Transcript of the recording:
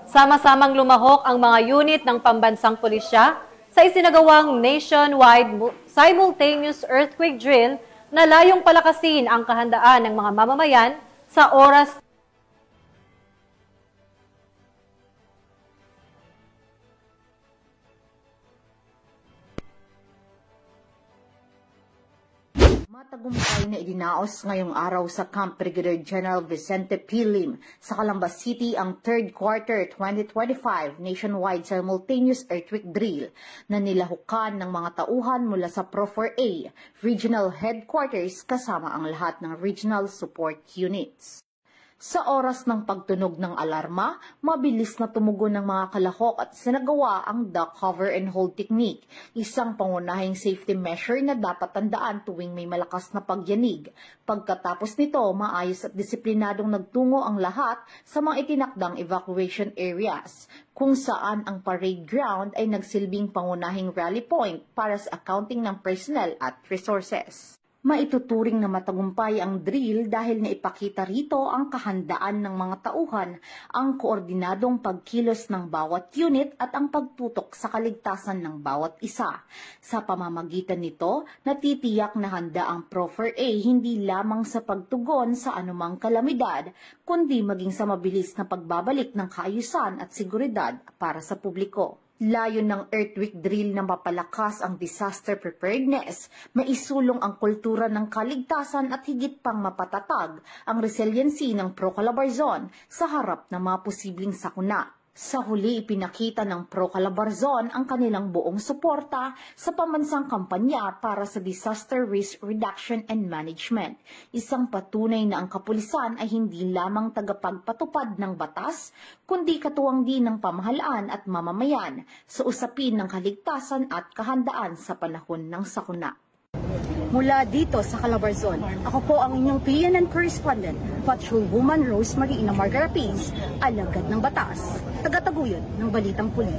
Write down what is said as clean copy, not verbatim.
Sama-samang lumahok ang mga unit ng pambansang pulisya sa isinagawang nationwide simultaneous earthquake drill na layong palakasin ang kahandaan ng mga mamamayan sa oras Matagumpay na idinaos ngayong araw sa Camp Brigadier General Vicente P. Lim sa Calamba City ang 3rd Quarter 2025 nationwide simultaneous earthquake drill na nilahukan ng mga tauhan mula sa Pro-4A Regional Headquarters kasama ang lahat ng Regional Support Units. Sa oras ng pagtunog ng alarma, mabilis na tumugon ng mga kalahok at sinagawa ang duck cover and hold technique, isang pangunahing safety measure na dapat tandaan tuwing may malakas na pagyanig. Pagkatapos nito, maayos at disiplinadong nagtungo ang lahat sa mga itinakdang evacuation areas, kung saan ang parade ground ay nagsilbing pangunahing rally point para sa accounting ng personnel at resources. Maituturing na matagumpay ang drill dahil naipakita rito ang kahandaan ng mga tauhan, ang koordinadong pagkilos ng bawat unit at ang pagtutok sa kaligtasan ng bawat isa. Sa pamamagitan nito, natitiyak na handa ang Pro-4A hindi lamang sa pagtugon sa anumang kalamidad, kundi maging sa mabilis na pagbabalik ng kaayusan at seguridad para sa publiko. Layon ng earthquake drill na mapalakas ang disaster preparedness, maisulong ang kultura ng kaligtasan at higit pang mapatatag ang resiliency ng Pro-Calabarzon sa harap ng mga posibleng sakuna. Sa huli, ipinakita ng Pro-Calabarzon ang kanilang buong suporta sa pambansang kampanya para sa Disaster Risk Reduction and Management. Isang patunay na ang kapulisan ay hindi lamang tagapagpatupad ng batas, kundi katuwang din ng pamahalaan at mamamayan sa usapin ng kaligtasan at kahandaan sa panahon ng sakuna. Mula dito sa Calabarzon, ako po ang inyong PNN correspondent, Patrolwoman Rosemary Ina Margarapis, alagad ng batas, tagataguyod ng Balitang Pulis.